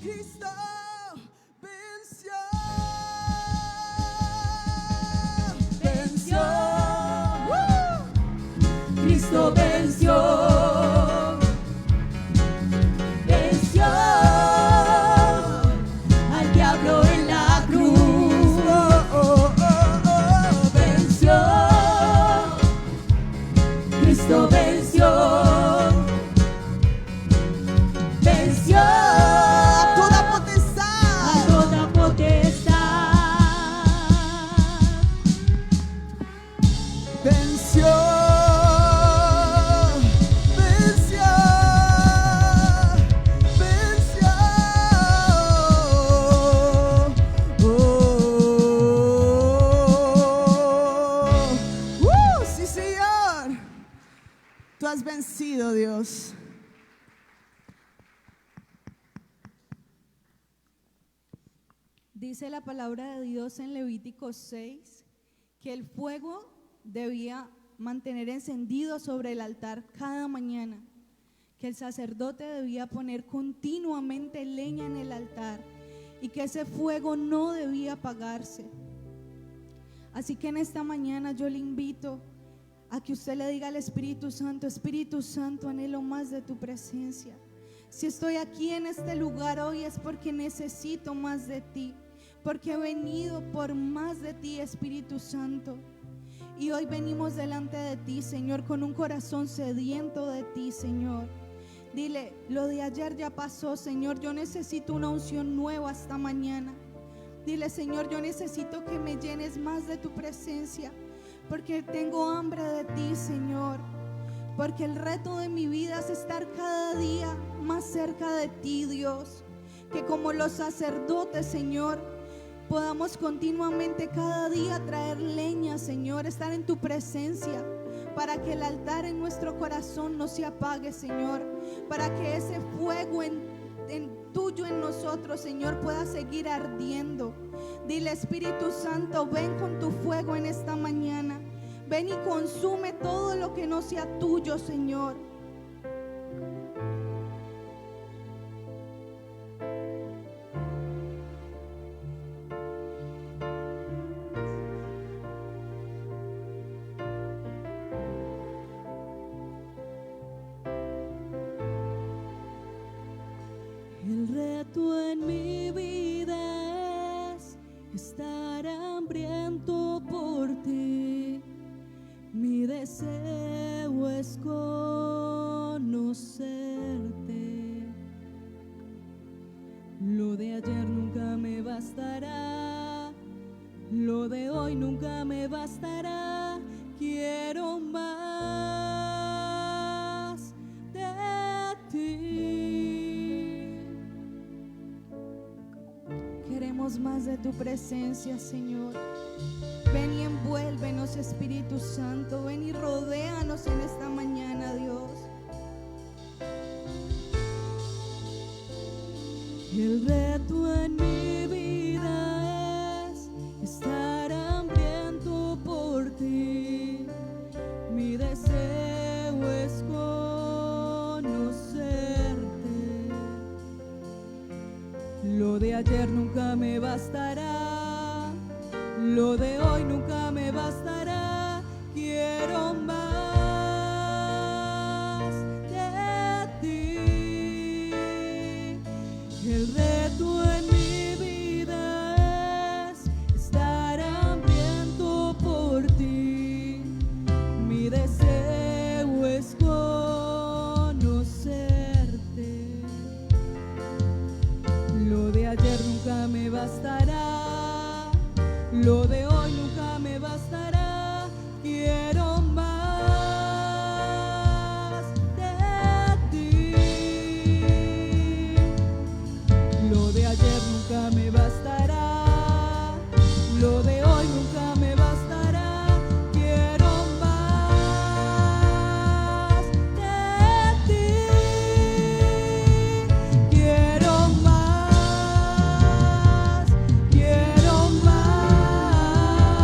Cristo venció. Venció. Cristo venció. Venció al diablo en la cruz. Venció. Cristo venció. Venció a toda potestad. A toda potestad. Venció. Tú has vencido, Dios. Dice la palabra de Dios en Levítico 6 que el fuego debía mantener encendido sobre el altar cada mañana, que el sacerdote debía poner continuamente leña en el altar y que ese fuego no debía apagarse. Así que en esta mañana yo le invito a que usted le diga al Espíritu Santo, anhelo más de tu presencia. Si estoy aquí en este lugar hoy es porque necesito más de ti, porque he venido por más de ti, Espíritu Santo. Y hoy venimos delante de ti, Señor, con un corazón sediento de ti, Señor. Dile, lo de ayer ya pasó, Señor, yo necesito una unción nueva esta mañana. Dile, Señor, yo necesito que me llenes más de tu presencia, porque tengo hambre de ti, Señor. Porque el reto de mi vida es estar cada día más cerca de ti, Dios. Que como los sacerdotes, Señor, podamos continuamente cada día traer leña, Señor, estar en tu presencia, para que el altar en nuestro corazón no se apague, Señor, para que ese fuego tuyo en nosotros, Señor, pueda seguir ardiendo. Dile, Espíritu Santo, ven con tu fuego en esta mañana. Ven y consume todo lo que no sea tuyo, Señor. El reto en mi vida es estar hambriento por ti. Mi deseo es conocerte. Lo de ayer nunca me bastará. Lo de hoy nunca me bastará. Quiero más de ti. Queremos más de tu presencia, Señor. Ven y envuélvenos, Espíritu Santo. Ven y rodéanos en esta mañana, Dios. El reto en mi vida es estar hambriento por ti. Mi deseo es conocerte. Lo de ayer nunca me bastará. Lo de hoy nunca me bastará. Quiero más de ti. El reto en mi vida es estar hambriento por ti. Mi deseo es conocerte. Lo de ayer nunca me bastará. Lo de hoy nunca me bastará. Quiero más de ti. Lo de ayer nunca me bastará. Lo de hoy nunca me bastará. Quiero más de ti. Quiero más. Quiero más.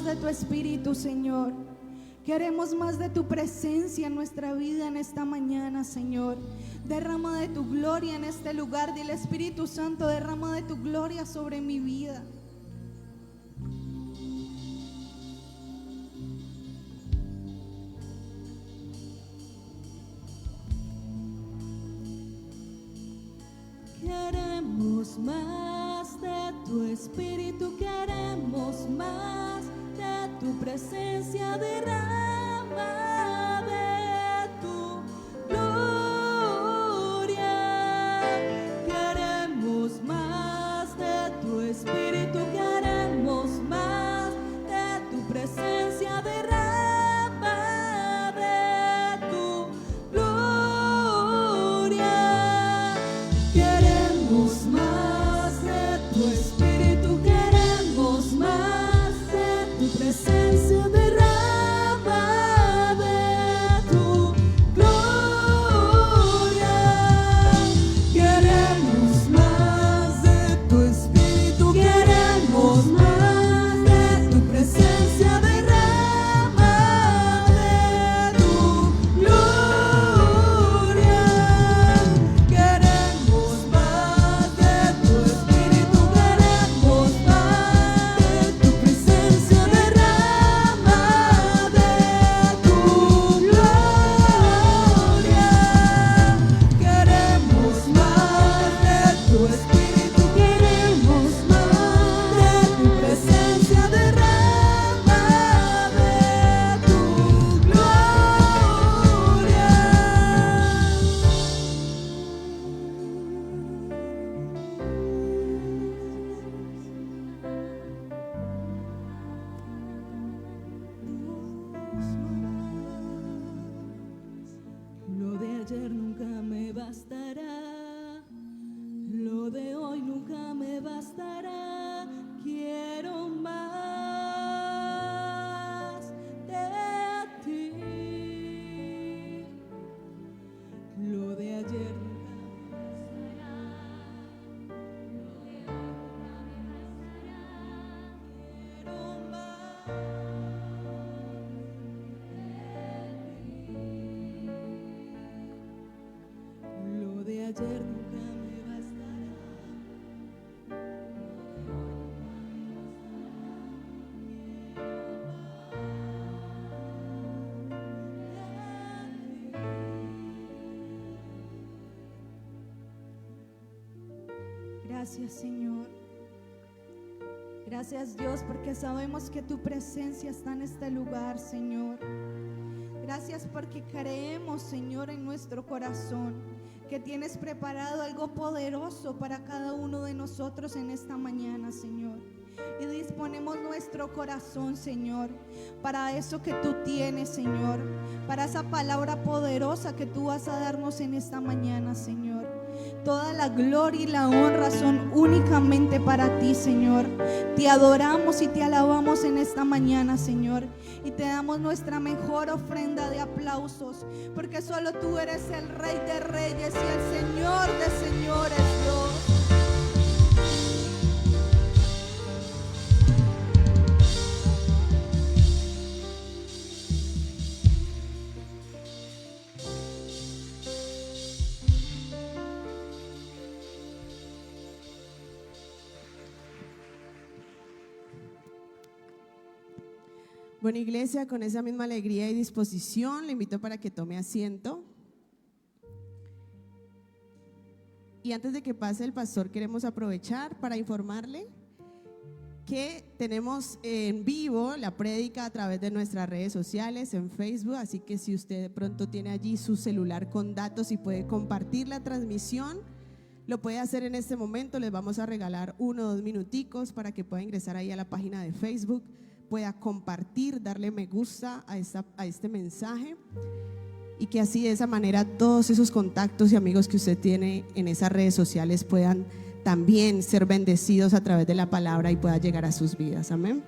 de tu Espíritu, Señor. Queremos más de tu presencia en nuestra vida en esta mañana, Señor. Derrama de tu gloria en este lugar. Dile, Espíritu Santo, derrama de tu gloria sobre mi vida. Queremos más de tu Espíritu, queremos más de tu presencia, derrama de tu gloria. Queremos más de tu Espíritu, queremos más de tu presencia, derrama de tu gloria. Queremos más de tu Espíritu, queremos más de tu presencia, derrama de tu gloria. Queremos más de tu Espíritu, queremos más de tu presencia, derrama de tu gloria. Queremos más de tu Espíritu, queremos más de tu presencia, derrama de tu gloria. Queremos más de tu Espíritu, queremos más de tu presencia, derrama de tu gloria. Lo de ayer nunca me bastará, lo de hoy nunca me bastará. Quiero más de ti. Lo de ayer nunca me bastará, lo de hoy nunca me bastará. Quiero más de ti. Lo de ayer nunca me bastará. Gracias, Señor. Gracias, Dios, porque sabemos que tu presencia está en este lugar, Señor. Gracias porque creemos, Señor, en nuestro corazón que tienes preparado algo poderoso para cada uno de nosotros en esta mañana, Señor. Y disponemos nuestro corazón, Señor, para eso que tú tienes, Señor, para esa palabra poderosa que tú vas a darnos en esta mañana, Señor. Toda la gloria y la honra son únicamente para ti, Señor. Te adoramos y te alabamos en esta mañana, Señor. Y te damos nuestra mejor ofrenda de aplausos, porque solo tú eres el Rey de Reyes y el Señor de Señores, Dios. Bueno, iglesia, con esa misma alegría y disposición, le invito para que tome asiento. Y antes de que pase el pastor, queremos aprovechar para informarle que tenemos en vivo la prédica a través de nuestras redes sociales, en Facebook, así que si usted de pronto tiene allí su celular con datos y puede compartir la transmisión, lo puede hacer en este momento. Les vamos a regalar 1 o 2 minuticos para que pueda ingresar ahí a la página de Facebook, pueda compartir, darle me gusta a este mensaje, y que así de esa manera todos esos contactos y amigos que usted tiene en esas redes sociales puedan también ser bendecidos a través de la palabra y pueda llegar a sus vidas. Amén.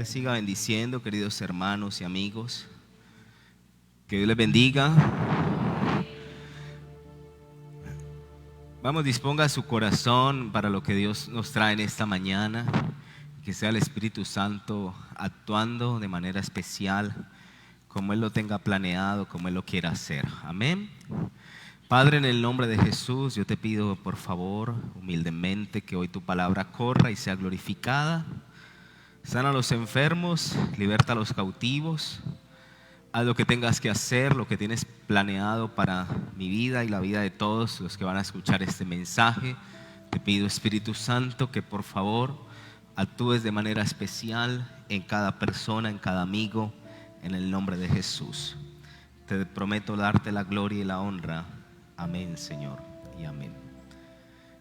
les siga bendiciendo, queridos hermanos y amigos. Que Dios les bendiga. Vamos, disponga su corazón para lo que Dios nos trae en esta mañana. Que sea el Espíritu Santo actuando de manera especial, como Él lo tenga planeado, como Él lo quiera hacer. Amén. Padre, en el nombre de Jesús, yo te pido por favor, humildemente, que hoy tu palabra corra y sea glorificada. Sana a los enfermos, liberta a los cautivos. Haz lo que tengas que hacer, lo que tienes planeado para mi vida y la vida de todos los que van a escuchar este mensaje. Te pido, Espíritu Santo, que por favor actúes de manera especial en cada persona, en cada amigo, en el nombre de Jesús. Te prometo darte la gloria y la honra. Amén, Señor, y amén.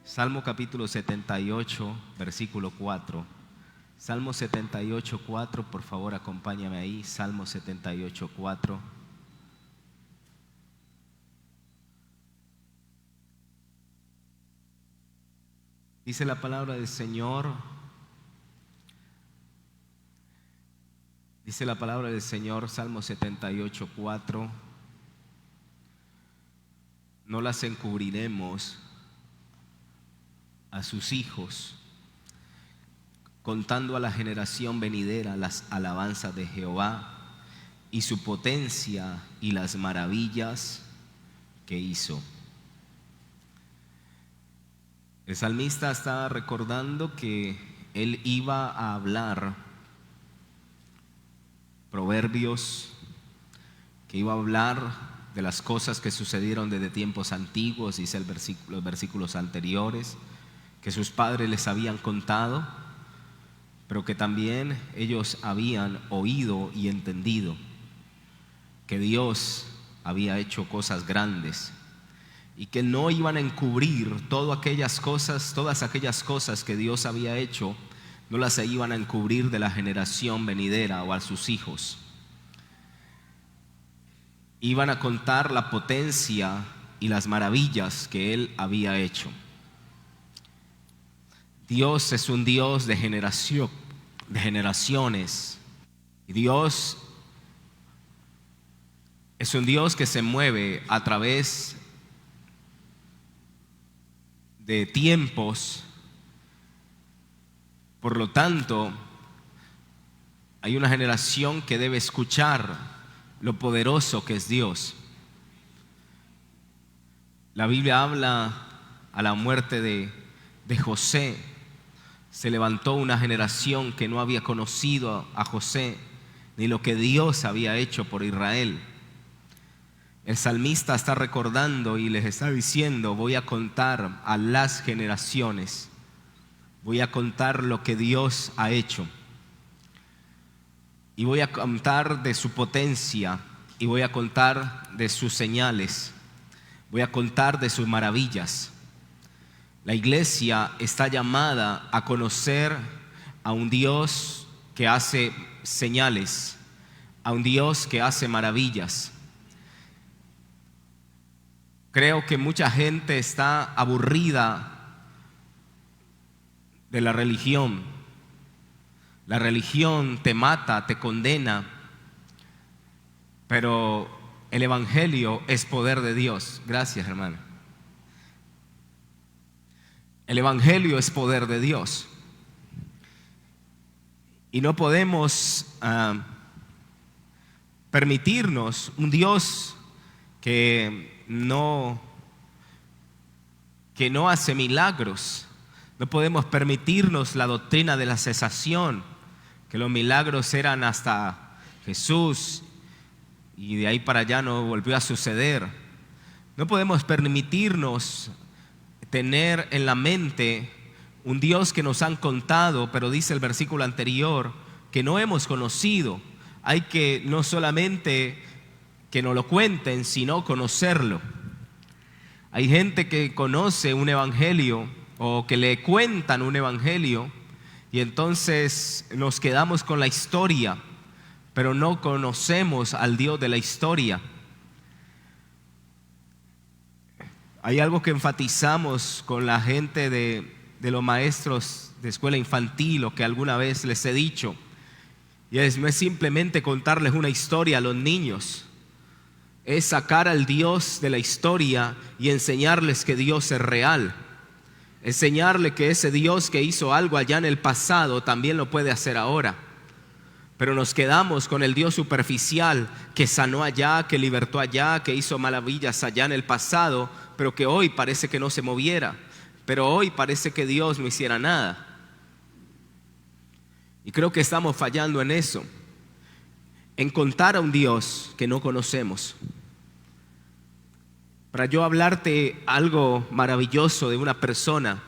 Salmo capítulo 78, versículo 4. Salmo 78, 4, por favor acompáñame ahí. Salmo 78, 4. Dice la palabra del Señor. Dice la palabra del Señor, Salmo 78, 4. No las encubriremos a sus hijos, contando a la generación venidera las alabanzas de Jehová y su potencia y las maravillas que hizo. El salmista está recordando que él iba a hablar proverbios, que iba a hablar de las cosas que sucedieron desde tiempos antiguos, dice los versículos anteriores, que sus padres les habían contado, pero que también ellos habían oído y entendido que Dios había hecho cosas grandes y que no iban a encubrir todas aquellas cosas que Dios había hecho, no las iban a encubrir de la generación venidera o a sus hijos. Iban a contar la potencia y las maravillas que Él había hecho. Dios es un Dios de generaciones. Y Dios es un Dios que se mueve a través de tiempos. Por lo tanto, hay una generación que debe escuchar lo poderoso que es Dios. La Biblia habla a la muerte de José. Se levantó una generación que no había conocido a José ni lo que Dios había hecho por Israel. El salmista está recordando y les está diciendo: voy a contar a las generaciones, voy a contar lo que Dios ha hecho. Y voy a contar de su potencia, y voy a contar de sus señales, voy a contar de sus maravillas. La iglesia está llamada a conocer a un Dios que hace señales, a un Dios que hace maravillas. Creo que mucha gente está aburrida de la religión. La religión te mata, te condena, pero el evangelio es poder de Dios. Gracias, hermano. El evangelio es poder de Dios. Y no podemos permitirnos un Dios que no hace milagros. No podemos permitirnos la doctrina de la cesación, que los milagros eran hasta Jesús y de ahí para allá no volvió a suceder. No podemos permitirnos tener en la mente un Dios que nos han contado, pero dice el versículo anterior que no hemos conocido. Hay que no solamente que nos lo cuenten, sino conocerlo. Hay gente que conoce un evangelio o que le cuentan un evangelio y entonces nos quedamos con la historia, pero no conocemos al Dios de la historia. Hay algo que enfatizamos con la gente de los maestros de escuela infantil, o que alguna vez les he dicho, Y no es simplemente contarles una historia a los niños, es sacar al Dios de la historia y enseñarles que Dios es real. Enseñarle que ese Dios que hizo algo allá en el pasado también lo puede hacer ahora. Pero nos quedamos con el Dios superficial que sanó allá, que libertó allá, que hizo maravillas allá en el pasado, pero que hoy parece que no se moviera. Pero hoy parece que Dios no hiciera nada. Y creo que estamos fallando en eso, en contar a un Dios que no conocemos. Para yo hablarte algo maravilloso de una persona,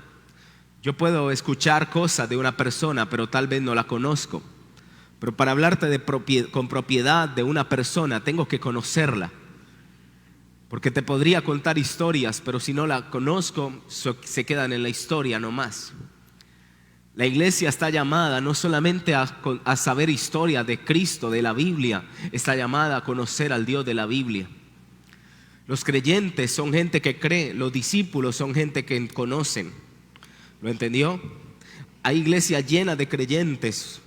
yo puedo escuchar cosas de una persona, pero tal vez no la conozco. Pero para hablarte con propiedad de una persona, tengo que conocerla. Porque te podría contar historias, pero si no la conozco, se quedan en la historia nomás. La iglesia está llamada no solamente a saber historia de Cristo, de la Biblia, está llamada a conocer al Dios de la Biblia. Los creyentes son gente que cree, los discípulos son gente que conocen. ¿Lo entendió? Hay iglesias llenas de creyentes.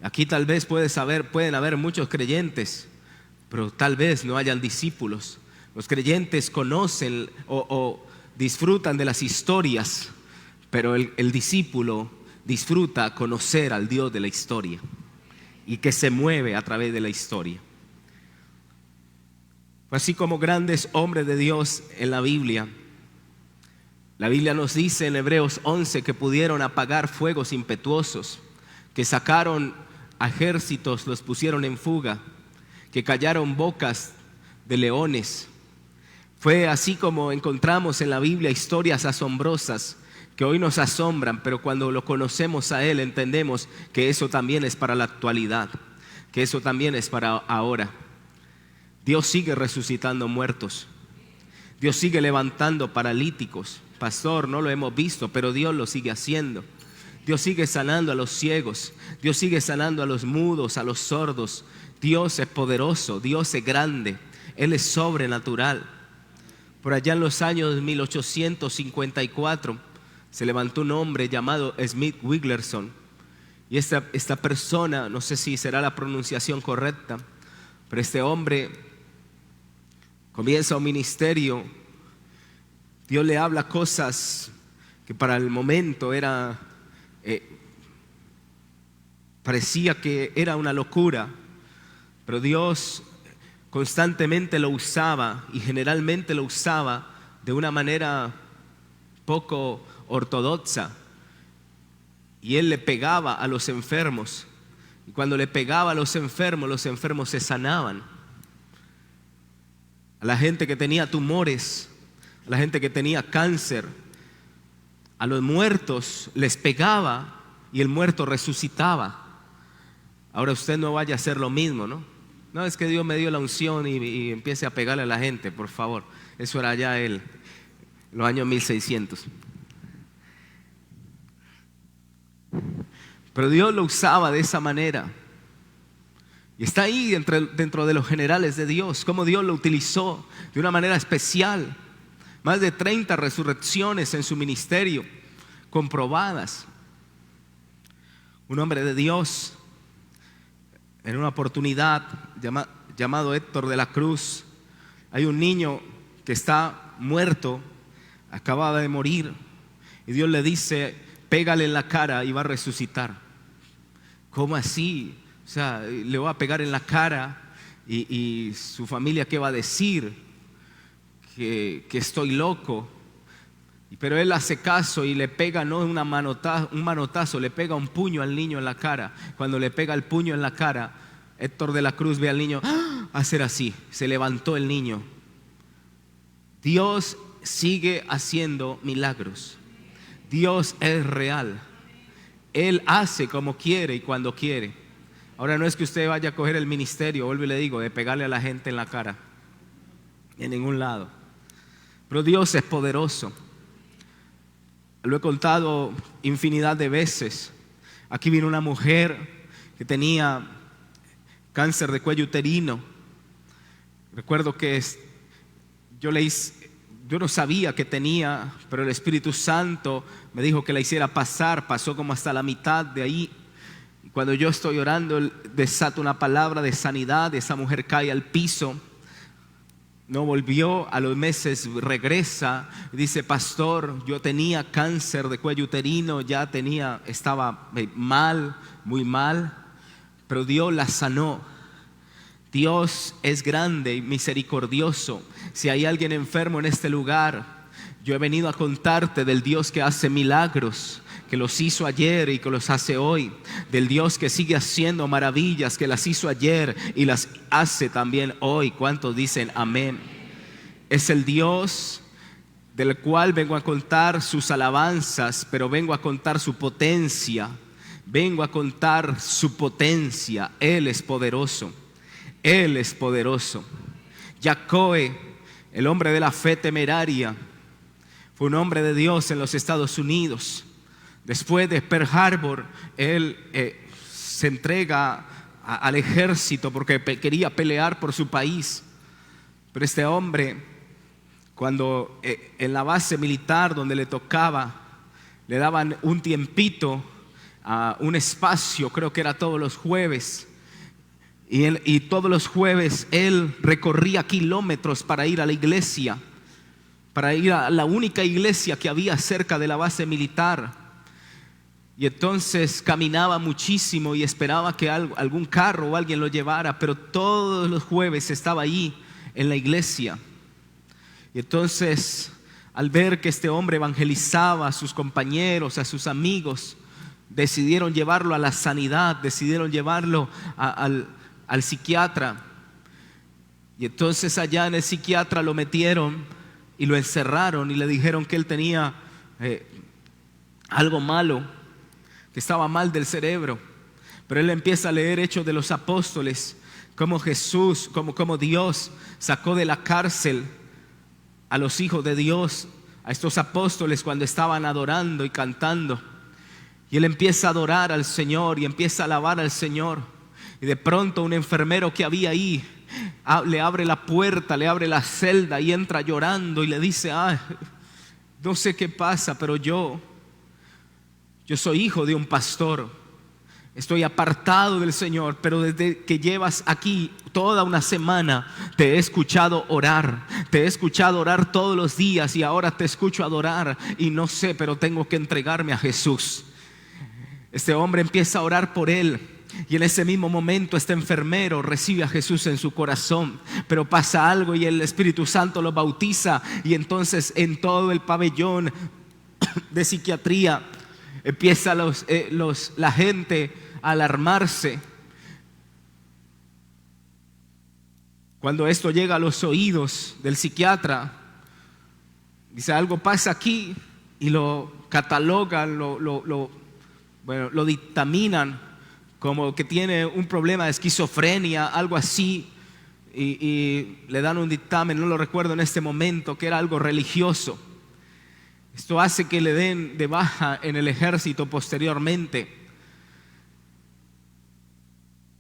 Aquí tal vez pueden haber muchos creyentes, pero tal vez no hayan discípulos. Los creyentes conocen o disfrutan de las historias, pero el discípulo disfruta conocer al Dios de la historia y que se mueve a través de la historia. Así como grandes hombres de Dios en la Biblia nos dice en Hebreos 11 que pudieron apagar fuegos impetuosos, que sacaron ejércitos, los pusieron en fuga, que callaron bocas de leones. Fue así como encontramos en la Biblia historias asombrosas que hoy nos asombran, pero cuando lo conocemos a Él entendemos que eso también es para la actualidad, que eso también es para ahora. Dios sigue resucitando muertos. Dios sigue levantando paralíticos. Pastor, no lo hemos visto, pero Dios lo sigue haciendo. Dios sigue sanando a los ciegos. Dios sigue sanando a los mudos, a los sordos. Dios es poderoso, Dios es grande, Él es sobrenatural. Por allá en los años 1854 se levantó un hombre llamado Smith Wigglesworth. Y esta persona, no sé si será la pronunciación correcta, pero este hombre comienza un ministerio. Dios le habla cosas que para el momento parecía que era una locura, pero Dios constantemente lo usaba y generalmente lo usaba de una manera poco ortodoxa. Y él le pegaba a los enfermos, y cuando le pegaba a los enfermos se sanaban. A la gente que tenía tumores, a la gente que tenía cáncer, a los muertos les pegaba y el muerto resucitaba. Ahora usted no vaya a hacer lo mismo, ¿no? No, es que Dios me dio la unción y empiece a pegarle a la gente, por favor. Eso era ya en los años 1600. Pero Dios lo usaba de esa manera. Y está ahí dentro de los generales de Dios, cómo Dios lo utilizó de una manera especial. Más de 30 resurrecciones en su ministerio, comprobadas. Un hombre de Dios, en una oportunidad, llamado Héctor de la Cruz, hay un niño que está muerto, acababa de morir, y Dios le dice: pégale en la cara y va a resucitar. ¿Cómo así? O sea, le va a pegar en la cara y su familia, ¿qué va a decir? Que estoy loco. Pero él hace caso y le pega no un manotazo, le pega un puño al niño en la cara. Cuando le pega el puño en la cara, Héctor de la Cruz ve al niño hacer así, se levantó el niño. Dios sigue haciendo milagros. Dios es real. Él hace como quiere y cuando quiere. Ahora no es que usted vaya a coger el ministerio, vuelvo y le digo, de pegarle a la gente en la cara, en ningún lado. Pero Dios es poderoso. Lo he contado infinidad de veces. Aquí vino una mujer que tenía cáncer de cuello uterino. Recuerdo que yo no sabía que tenía, pero el Espíritu Santo me dijo que la hiciera pasar. Pasó como hasta la mitad de ahí Cuando yo estoy orando, Él desata una palabra de sanidad, esa mujer cae al piso. No volvió, a los meses regresa, dice: pastor, yo tenía cáncer de cuello uterino, estaba mal, muy mal, pero Dios la sanó. Dios es grande y misericordioso. Si hay alguien enfermo en este lugar, yo he venido a contarte del Dios que hace milagros, que los hizo ayer y que los hace hoy, del Dios que sigue haciendo maravillas, que las hizo ayer y las hace también hoy. ¿Cuántos dicen amén? Es el Dios del cual vengo a contar sus alabanzas, pero vengo a contar su potencia. Vengo a contar su potencia. Él es poderoso. Él es poderoso. Jacoe, el hombre de la fe temeraria, fue un hombre de Dios en los Estados Unidos. Después de Pearl Harbor, él se entrega al ejército porque quería pelear por su país. Pero este hombre, cuando en la base militar donde le tocaba, le daban un tiempito, un espacio, creo que era todos los jueves, y todos los jueves él recorría kilómetros para ir a la iglesia, para ir a la única iglesia que había cerca de la base militar. Y entonces caminaba muchísimo y esperaba que algún carro o alguien lo llevara, pero todos los jueves estaba allí en la iglesia. Y entonces, al ver que este hombre evangelizaba a sus compañeros, a sus amigos, decidieron llevarlo a la sanidad, decidieron llevarlo al psiquiatra. Y entonces allá en el psiquiatra lo metieron y lo encerraron y le dijeron que él tenía algo malo, que estaba mal del cerebro. Pero él empieza a leer Hechos de los Apóstoles, cómo Jesús, cómo Dios sacó de la cárcel a los hijos de Dios, a estos apóstoles cuando estaban adorando y cantando. Y él empieza a adorar al Señor y empieza a alabar al Señor. Y de pronto un enfermero que había ahí le abre la puerta, le abre la celda y entra llorando y le dice: no sé qué pasa, pero yo soy hijo de un pastor, estoy apartado del Señor, pero desde que llevas aquí toda una semana te he escuchado orar, todos los días, y ahora te escucho adorar y no sé, pero tengo que entregarme a Jesús. Este hombre empieza a orar por él. Y en ese mismo momento este enfermero recibe a Jesús en su corazón. Pero pasa algo y el Espíritu Santo lo bautiza. Y entonces en todo el pabellón de psiquiatría empieza la gente a alarmarse. Cuando esto llega a los oídos del psiquiatra, dice: algo pasa aquí, y lo catalogan, lo dictaminan como que tiene un problema de esquizofrenia, algo así, y le dan un dictamen, no lo recuerdo en este momento, que era algo religioso. Esto hace que le den de baja en el ejército posteriormente.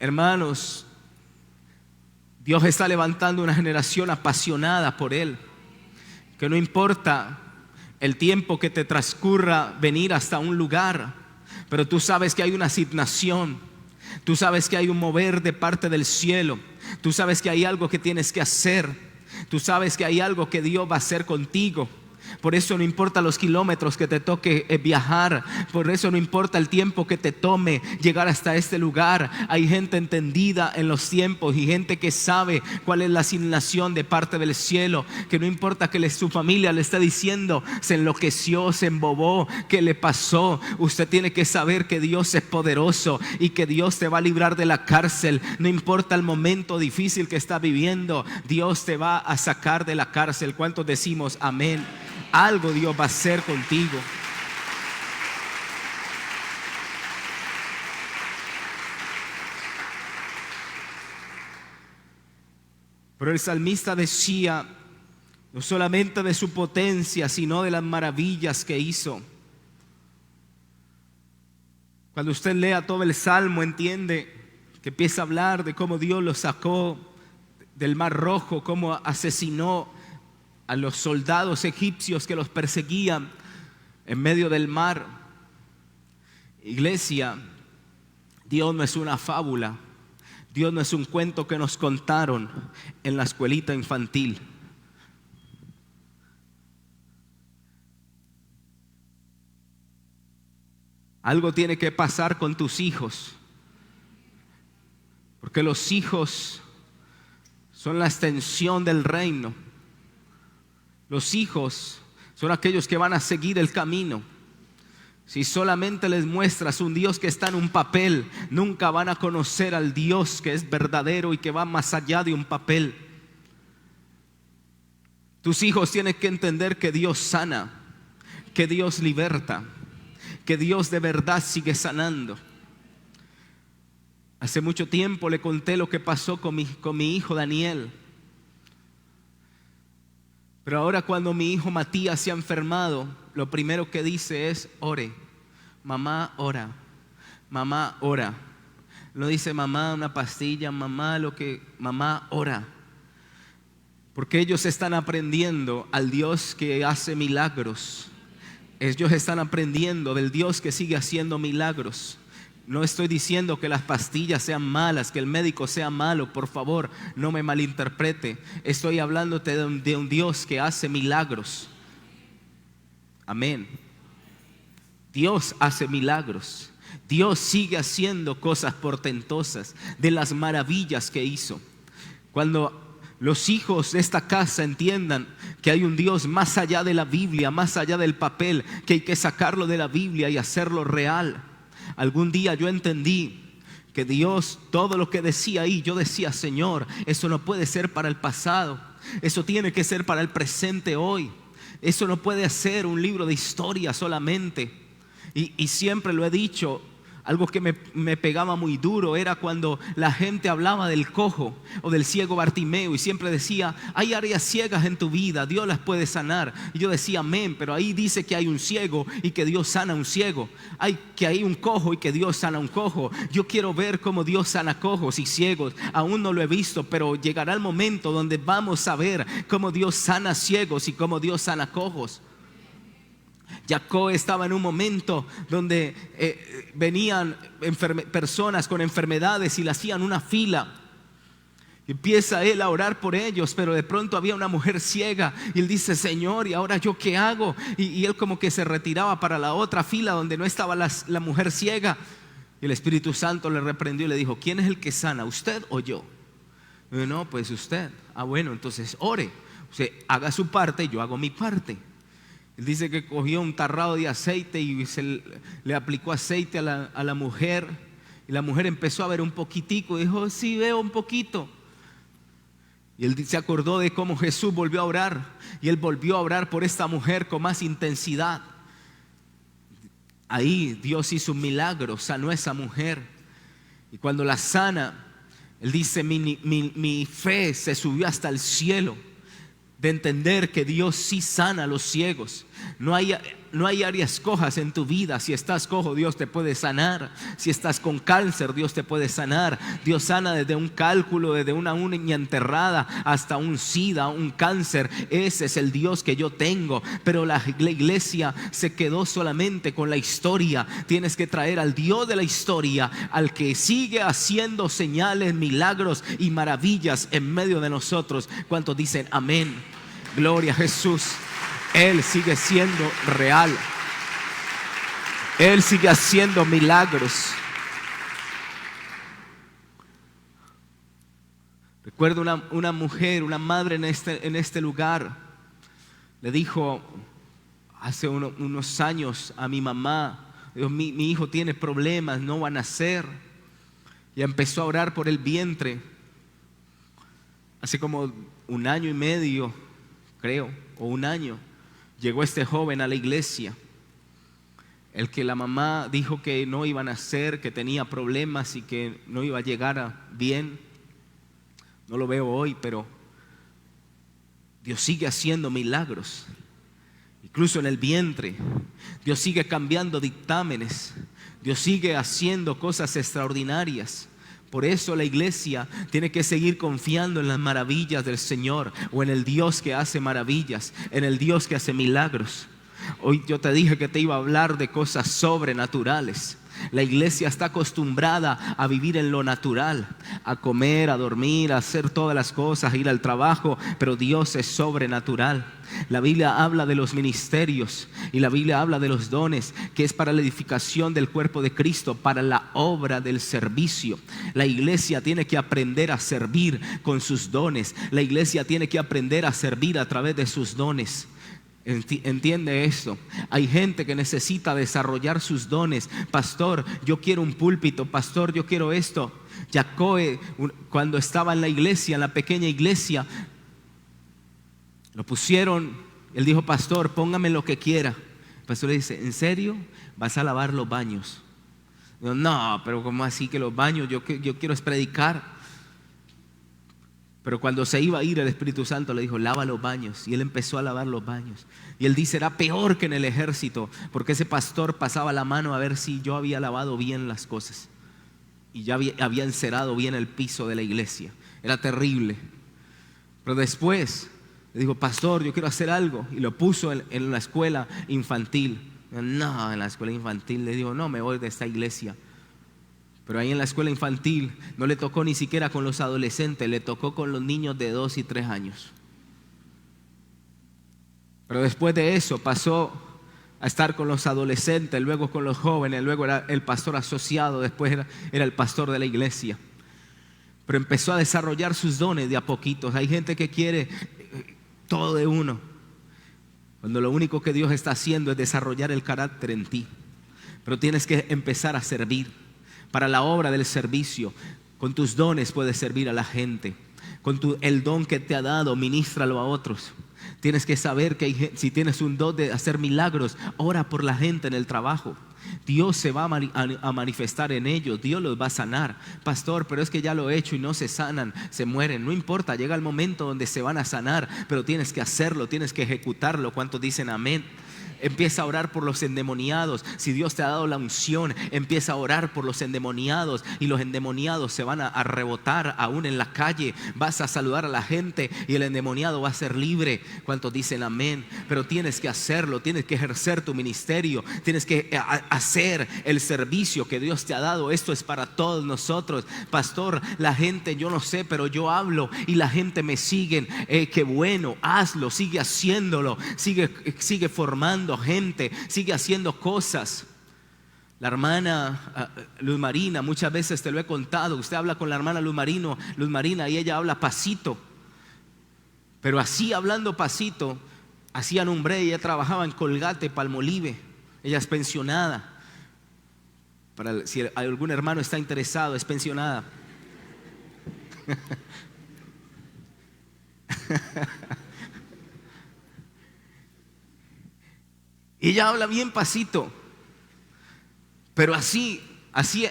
Hermanos, Dios está levantando una generación apasionada por Él, que no importa el tiempo que te transcurra venir hasta un lugar, pero tú sabes que hay una asignación. Tú sabes que hay un mover de parte del cielo. Tú sabes que hay algo que tienes que hacer. Tú sabes que hay algo que Dios va a hacer contigo. Por eso no importa los kilómetros que te toque viajar. Por eso no importa el tiempo que te tome llegar hasta este lugar. Hay gente entendida en los tiempos y gente que sabe cuál es la asignación de parte del cielo. Que no importa que su familia le esté diciendo: se enloqueció, se embobó, ¿qué le pasó? Usted tiene que saber que Dios es poderoso y que Dios te va a librar de la cárcel. No importa el momento difícil que está viviendo, Dios te va a sacar de la cárcel. ¿Cuántos decimos amén? Algo Dios va a hacer contigo. Pero el salmista decía no solamente de su potencia, sino de las maravillas que hizo. Cuando usted lea todo el salmo, entiende que empieza a hablar de cómo Dios lo sacó del Mar Rojo, cómo asesinó a los soldados egipcios que los perseguían en medio del mar. Iglesia, Dios no es una fábula. Dios no es un cuento que nos contaron en la escuelita infantil. Algo tiene que pasar con tus hijos, porque los hijos son la extensión del reino. Los hijos son aquellos que van a seguir el camino. Si solamente les muestras un Dios que está en un papel, nunca van a conocer al Dios que es verdadero y que va más allá de un papel. Tus hijos tienen que entender que Dios sana, que Dios liberta, que Dios de verdad sigue sanando. Hace mucho tiempo le conté lo que pasó con mi hijo Daniel. Pero ahora cuando mi hijo Matías se ha enfermado, lo primero que dice es: ore, mamá ora, mamá ora. No dice mamá una pastilla, mamá mamá ora. Porque ellos están aprendiendo al Dios que hace milagros. Ellos están aprendiendo del Dios que sigue haciendo milagros. No estoy diciendo que las pastillas sean malas, que el médico sea malo, por favor, no me malinterprete. Estoy hablándote de un Dios que hace milagros. Amén. Dios hace milagros. Dios sigue haciendo cosas portentosas, de las maravillas que hizo. Cuando los hijos de esta casa entiendan que hay un Dios más allá de la Biblia, más allá del papel, que hay que sacarlo de la Biblia y hacerlo real. Algún día yo entendí que Dios, todo lo que decía ahí, yo decía: Señor, eso no puede ser para el pasado, eso tiene que ser para el presente hoy. Eso no puede ser un libro de historia solamente. Y siempre lo he dicho. Algo que me pegaba muy duro era cuando la gente hablaba del cojo o del ciego Bartimeo y siempre decía: hay áreas ciegas en tu vida, Dios las puede sanar. Y yo decía: amén, pero ahí dice que hay un ciego y que Dios sana a un ciego. Que hay un cojo y que Dios sana a un cojo. Yo quiero ver cómo Dios sana cojos y ciegos. Aún no lo he visto, pero llegará el momento donde vamos a ver cómo Dios sana ciegos y cómo Dios sana cojos. Jacob estaba en un momento donde venían personas con enfermedades y le hacían una fila. Empieza él a orar por ellos, pero de pronto había una mujer ciega y él dice: Señor, ¿y ahora yo qué hago? Y él como que se retiraba para la otra fila donde no estaba la mujer ciega. Y el Espíritu Santo le reprendió y le dijo: ¿quién es el que sana, usted o yo? Y yo: no, pues usted. Ah, bueno, entonces ore. Usted haga su parte y yo hago mi parte. Él dice que cogió un tarrado de aceite y le aplicó aceite a la mujer. Y la mujer empezó a ver un poquitico y dijo: sí, veo un poquito. Y él se acordó de cómo Jesús volvió a orar. Y él volvió a orar por esta mujer con más intensidad. Ahí Dios hizo un milagro, sanó a esa mujer. Y cuando la sana, él dice: mi fe se subió hasta el cielo, de entender que Dios sí sana a los ciegos. No hay áreas cojas en tu vida. Si estás cojo, Dios te puede sanar. Si estás con cáncer, Dios te puede sanar. Dios sana desde un cálculo, desde una uña enterrada hasta un SIDA, un cáncer. Ese es el Dios que yo tengo. Pero la iglesia se quedó solamente con la historia. Tienes que traer al Dios de la historia, al que sigue haciendo señales, milagros y maravillas en medio de nosotros. ¿Cuántos dicen amén? Gloria a Jesús. Él sigue siendo real. Él sigue haciendo milagros. Recuerdo una mujer, una madre en este lugar. Le dijo hace unos años a mi mamá: mi hijo tiene problemas, no va a nacer. Y empezó a orar por el vientre. Hace como un año y medio, creo, o un año, llegó este joven a la iglesia. El que la mamá dijo que no iba a nacer, que tenía problemas y que no iba a llegar bien. No lo veo hoy, pero Dios sigue haciendo milagros. Incluso en el vientre, Dios sigue cambiando dictámenes. Dios sigue haciendo cosas extraordinarias. Por eso la iglesia tiene que seguir confiando en las maravillas del Señor, o en el Dios que hace maravillas, en el Dios que hace milagros. Hoy yo te dije que te iba a hablar de cosas sobrenaturales. La iglesia está acostumbrada a vivir en lo natural, a comer, a dormir, a hacer todas las cosas, a ir al trabajo, pero Dios es sobrenatural. La Biblia habla de los ministerios y la Biblia habla de los dones, que es para la edificación del cuerpo de Cristo, para la obra del servicio. La iglesia tiene que aprender a servir con sus dones. La iglesia tiene que aprender a servir a través de sus dones. Entiende esto. Hay gente que necesita desarrollar sus dones. Pastor, yo quiero un púlpito. Pastor, yo quiero esto. Jacob, cuando estaba en la iglesia, en la pequeña iglesia, lo pusieron. Él dijo: pastor, póngame lo que quiera. El pastor le dice: ¿en serio? ¿Vas a lavar los baños? Digo, no, pero ¿cómo así que los baños? Yo quiero es predicar. Pero cuando se iba a ir, el Espíritu Santo le dijo: lava los baños. Y él empezó a lavar los baños. Y él dice: era peor que en el ejército, porque ese pastor pasaba la mano a ver si yo había lavado bien las cosas y ya había encerado bien el piso de la iglesia. Era terrible. Pero después le dijo: pastor, yo quiero hacer algo. Y lo puso en la escuela infantil. No, en la escuela infantil. Le dijo: no, me voy de esta iglesia. Pero ahí en la escuela infantil no le tocó ni siquiera con los adolescentes, le tocó con los niños de 2 y 3 años. Pero después de eso pasó a estar con los adolescentes, luego con los jóvenes, luego era el pastor asociado, después era el pastor de la iglesia. Pero empezó a desarrollar sus dones de a poquitos. Hay gente que quiere todo de uno, cuando lo único que Dios está haciendo es desarrollar el carácter en ti. Pero tienes que empezar a servir. Para la obra del servicio, con tus dones puedes servir a la gente. Con el don que te ha dado, ministralo a otros. Tienes que saber que si tienes un don de hacer milagros, ora por la gente en el trabajo. Dios se va a manifestar en ellos, Dios los va a sanar. Pastor, pero es que ya lo he hecho y no se sanan, se mueren. No importa, llega el momento donde se van a sanar, pero tienes que hacerlo, tienes que ejecutarlo. ¿Cuántos dicen amén? Empieza a orar por los endemoniados. Si Dios te ha dado la unción, empieza a orar por los endemoniados, y los endemoniados se van a rebotar aún en la calle. Vas a saludar a la gente y el endemoniado va a ser libre. ¿Cuántos dicen amén? Pero tienes que hacerlo, tienes que ejercer tu ministerio, tienes que hacer el servicio que Dios te ha dado. Esto es para todos nosotros. Pastor, la gente, yo no sé, pero yo hablo y la gente me sigue. Qué bueno, hazlo, sigue haciéndolo, sigue formando gente, sigue haciendo cosas. La hermana Luz Marina, muchas veces te lo he contado, usted habla con la hermana Luz Marina y ella habla pasito, pero así hablando pasito, hacían un break. Ella trabajaba en Colgate, Palmolive, ella es pensionada. Si algún hermano está interesado, es pensionada. Ella habla bien pasito, pero así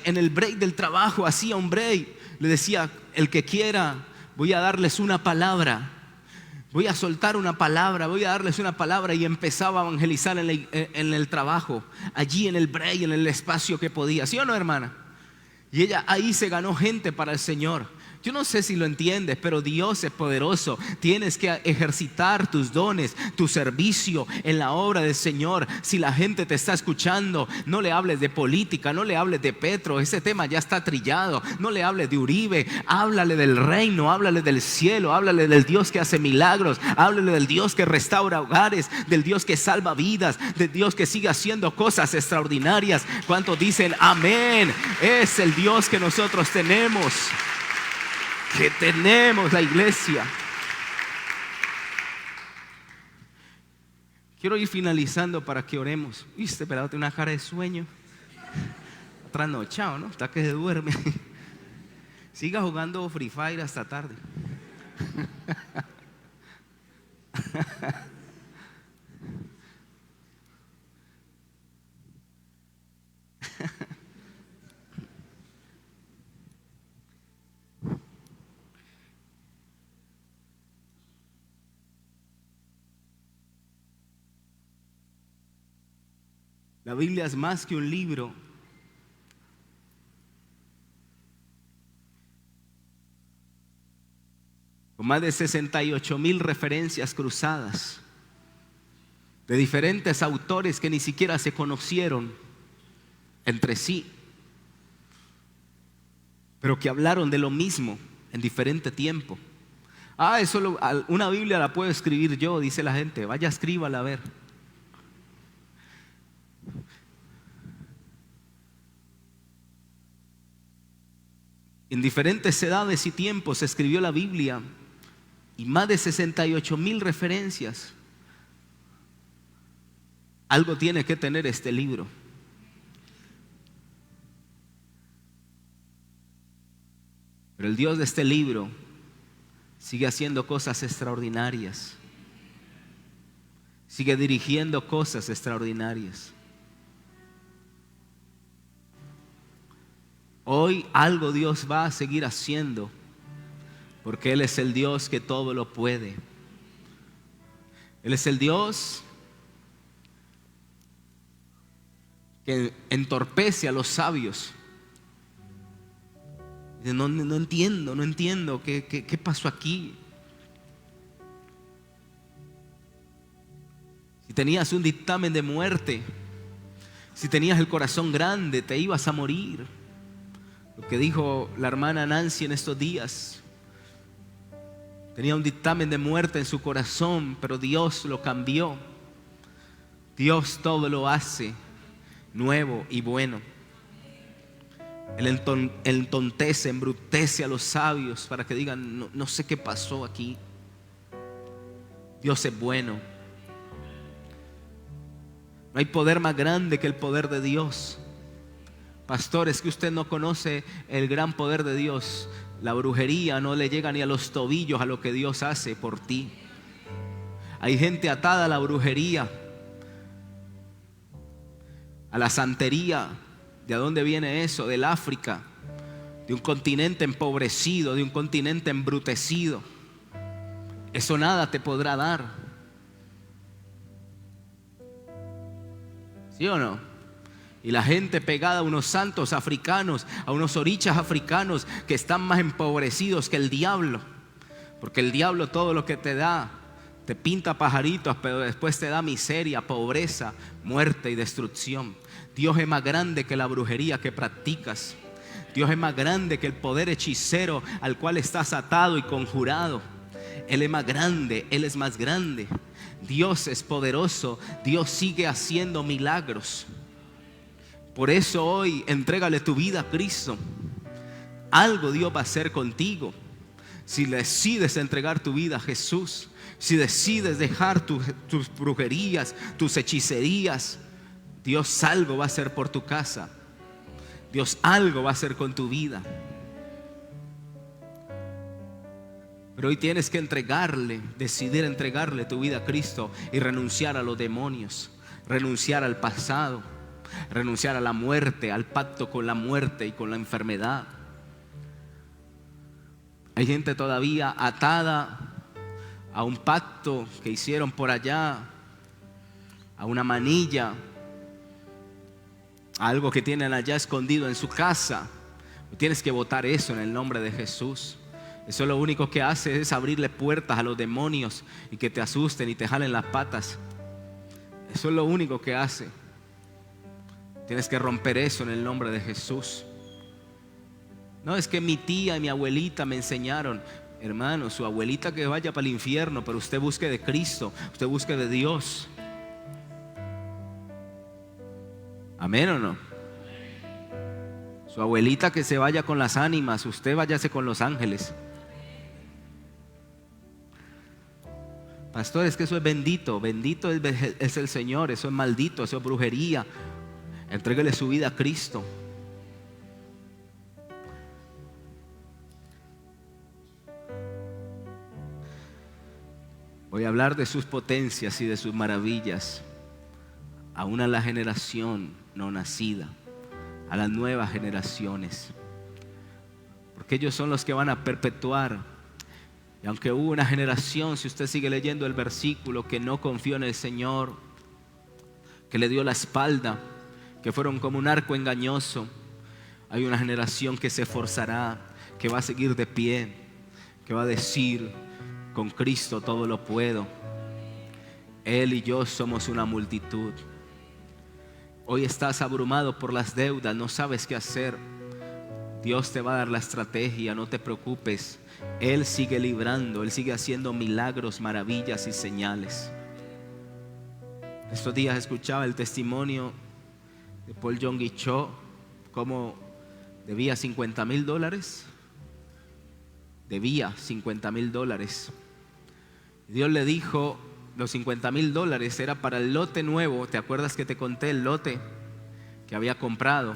en el break del trabajo, hacía un break, le decía: el que quiera, voy a darles una palabra, voy a soltar una palabra, voy a darles una palabra. Y empezaba a evangelizar en el trabajo, allí en el break, en el espacio que podía. ¿Sí o no, hermana? Y ella ahí se ganó gente para el Señor. Yo no sé si lo entiendes, pero Dios es poderoso. Tienes que ejercitar tus dones, tu servicio en la obra del Señor. Si la gente te está escuchando, no le hables de política, no le hables de Petro, ese tema ya está trillado. No le hables de Uribe, háblale del reino, háblale del cielo, háblale del Dios que hace milagros, háblale del Dios que restaura hogares, del Dios que salva vidas, del Dios que sigue haciendo cosas extraordinarias. ¿Cuántos dicen amén? Es el Dios que nosotros tenemos. Que tenemos la iglesia. Quiero ir finalizando para que oremos. Este pelado tiene una cara de sueño, trasnochado, ¿no? Está que se duerme. Siga jugando Free Fire hasta tarde. La Biblia es más que un libro. Con más de 68,000 referencias cruzadas de diferentes autores que ni siquiera se conocieron entre sí. pero que hablaron de lo mismo en diferente tiempo. Una Biblia la puedo escribir yo, dice la gente. Vaya, escríbala a ver. En diferentes edades y tiempos se escribió la Biblia y más de 68,000 referencias. Algo tiene que tener este libro. Pero el Dios de este libro sigue haciendo cosas extraordinarias. Sigue dirigiendo cosas extraordinarias. Hoy algo Dios va a seguir haciendo, porque Él es el Dios que todo lo puede. Él es el Dios que entorpece a los sabios. No entiendo qué pasó aquí. Si tenías un dictamen de muerte, si tenías el corazón grande, te ibas a morir. Lo que dijo la hermana Nancy en estos días. Tenía un dictamen de muerte en su corazón, pero Dios lo cambió. Dios todo lo hace nuevo y bueno. Él entontece, embrutece a los sabios para que digan, no sé qué pasó aquí. Dios es bueno. No hay poder más grande que el poder de Dios. Pastor, es que usted no conoce el gran poder de Dios. La brujería no le llega ni a los tobillos a lo que Dios hace por ti. Hay gente atada a la brujería, a la santería. ¿De dónde viene eso? Del África, de un continente empobrecido, de un continente embrutecido. Eso nada te podrá dar. ¿Sí o no? Y la gente pegada a unos santos africanos, a unos orichas africanos que están más empobrecidos que el diablo. Porque el diablo todo lo que te da, te pinta pajaritos, pero después te da miseria, pobreza, muerte y destrucción. Dios es más grande que la brujería que practicas. Dios es más grande que el poder hechicero al cual estás atado y conjurado. Él es más grande, Él es más grande. Dios es poderoso, Dios sigue haciendo milagros. Por eso hoy entrégale tu vida a Cristo. Algo Dios va a hacer contigo. Si decides entregar tu vida a Jesús, si decides dejar tus brujerías, tus hechicerías, Dios algo va a hacer por tu casa. Dios algo va a hacer con tu vida. Pero hoy tienes que decidir entregarle tu vida a Cristo y renunciar a los demonios, renunciar al pasado, renunciar a la muerte, al pacto con la muerte y con la enfermedad. Hay gente todavía atada a un pacto que hicieron por allá, a una manilla, a algo que tienen allá escondido en su casa. Tienes que botar eso en el nombre de Jesús. Eso lo único que hace es abrirle puertas a los demonios y que te asusten y te jalen las patas. Eso es lo único que hace. Tienes que romper eso en el nombre de Jesús. No, es que mi tía y mi abuelita me enseñaron. Hermano, su abuelita que vaya para el infierno, pero usted busque de Cristo, usted busque de Dios. ¿Amén o no? Su abuelita que se vaya con las ánimas, usted váyase con los ángeles. Pastor, es que eso es bendito. Bendito es el Señor. Eso es maldito, eso es brujería. Entréguele su vida a Cristo. Voy a hablar de sus potencias y de sus maravillas aún a la generación no nacida, a las nuevas generaciones, porque ellos son los que van a perpetuar. Y aunque hubo una generación, si usted sigue leyendo el versículo, que no confió en el Señor, que le dio la espalda, que fueron como un arco engañoso, hay una generación que se esforzará, que va a seguir de pie, que va a decir: con Cristo todo lo puedo. Él y yo somos una multitud. Hoy estás abrumado por las deudas, no sabes qué hacer. Dios te va a dar la estrategia, no te preocupes. Él sigue librando, Él sigue haciendo milagros, maravillas y señales. Estos días escuchaba el testimonio de Paul Yonggi Cho, cómo debía $50,000. Debía $50,000. Dios le dijo, los $50,000 era para el lote nuevo. ¿Te acuerdas que te conté el lote que había comprado?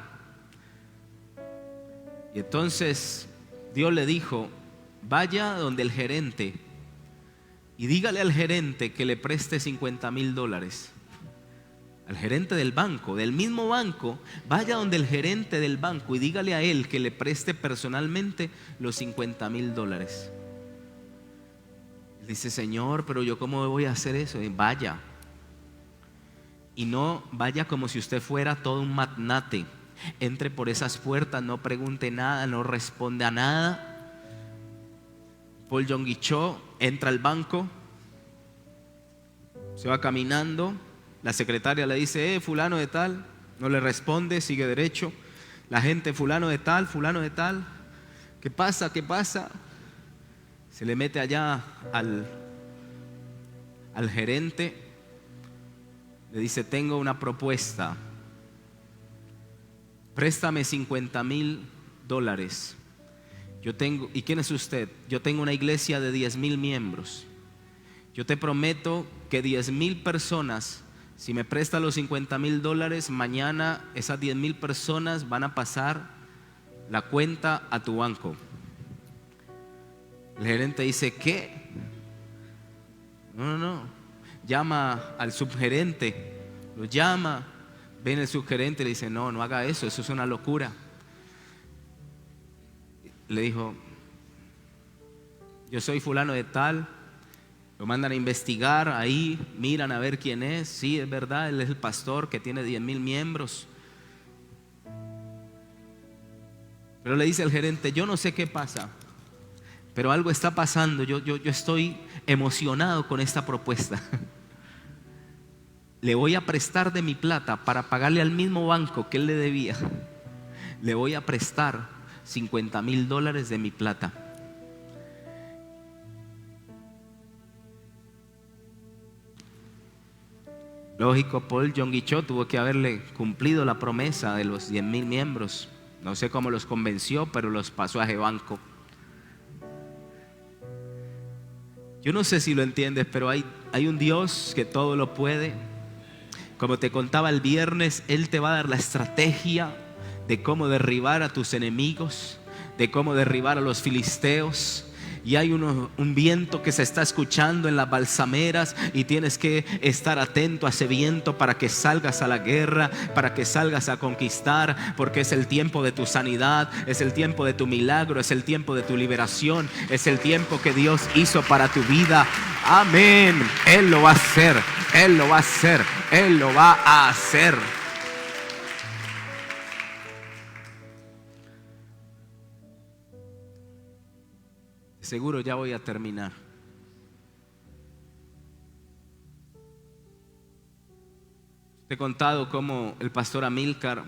Y entonces Dios le dijo, vaya donde el gerente y dígale al gerente que le preste $50,000. Al gerente del banco, del mismo banco, vaya donde el gerente del banco y dígale a él que le preste personalmente los $50,000. Dice, Señor, pero yo ¿cómo voy a hacer eso? Vaya. Y no vaya como si usted fuera todo un magnate. Entre por esas puertas, no pregunte nada, no responde a nada. Paul Yonggi Cho entra al banco, se va caminando. La secretaria le dice, fulano de tal. No le responde, sigue derecho. La gente, fulano de tal, fulano de tal. ¿Qué pasa? ¿Qué pasa? Se le mete allá al gerente. Le dice, tengo una propuesta. Préstame $50,000. Yo tengo, ¿y quién es usted? Yo tengo una iglesia de 10,000 miembros. Yo te prometo que 10,000 personas, si me prestas los $50,000, mañana esas 10,000 personas van a pasar la cuenta a tu banco. El gerente dice, ¿qué? No. Llama al subgerente, lo llama. Viene el subgerente y le dice, no haga eso, eso es una locura. Le dijo, yo soy fulano de tal. Lo mandan a investigar ahí, miran a ver quién es. Sí, es verdad, él es el pastor que tiene 10,000 miembros. Pero le dice el gerente, yo no sé qué pasa, pero algo está pasando. Yo estoy emocionado con esta propuesta. Le voy a prestar de mi plata para pagarle al mismo banco que él le debía. Le voy a prestar $50,000 de mi plata. Lógico, Paul Yonggi Cho tuvo que haberle cumplido la promesa de los 10,000 miembros. No sé cómo los convenció, pero los pasó a ese banco. Yo no sé si lo entiendes, pero hay un Dios que todo lo puede. Como te contaba el viernes, Él te va a dar la estrategia de cómo derribar a tus enemigos, de cómo derribar a los filisteos. Y hay un viento que se está escuchando en las balsameras y tienes que estar atento a ese viento para que salgas a la guerra, para que salgas a conquistar, porque es el tiempo de tu sanidad, es el tiempo de tu milagro, es el tiempo de tu liberación, es el tiempo que Dios hizo para tu vida. Amén. Él lo va a hacer, Él lo va a hacer, Él lo va a hacer. Seguro ya voy a terminar. Te he contado cómo el pastor Amílcar,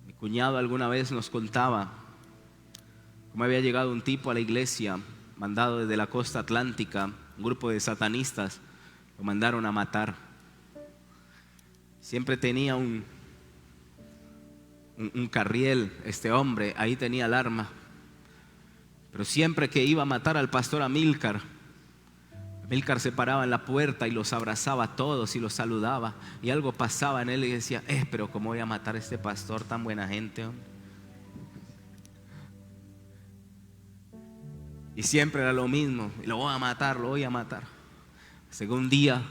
mi cuñado, alguna vez nos contaba cómo había llegado un tipo a la iglesia, mandado desde la costa atlántica, un grupo de satanistas, lo mandaron a matar. Siempre tenía un carriel, este hombre, ahí tenía el arma. Pero siempre que iba a matar al pastor Amílcar, Amílcar se paraba en la puerta y los abrazaba a todos y los saludaba. Y algo pasaba en él y decía, pero ¿cómo voy a matar a este pastor tan buena gente, hombre? Y siempre era lo mismo, lo voy a matar, lo voy a matar. Hasta un día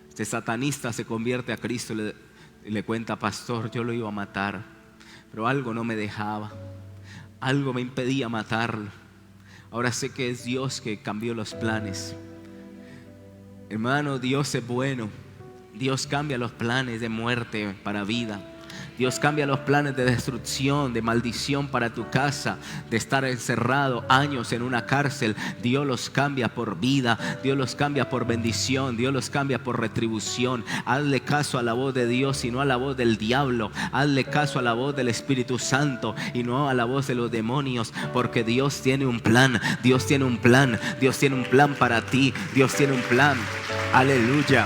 este satanista se convierte a Cristo y le cuenta, pastor, yo lo iba a matar, pero algo no me dejaba, algo me impedía matarlo. Ahora sé que es Dios que cambió los planes. Hermano, Dios es bueno. Dios cambia los planes de muerte para vida. Dios cambia los planes de destrucción, de maldición para tu casa, de estar encerrado años en una cárcel. Dios los cambia por vida, Dios los cambia por bendición, Dios los cambia por retribución. Hazle caso a la voz de Dios y no a la voz del diablo. Hazle caso a la voz del Espíritu Santo y no a la voz de los demonios, porque Dios tiene un plan, Dios tiene un plan, Dios tiene un plan para ti, Dios tiene un plan. Aleluya.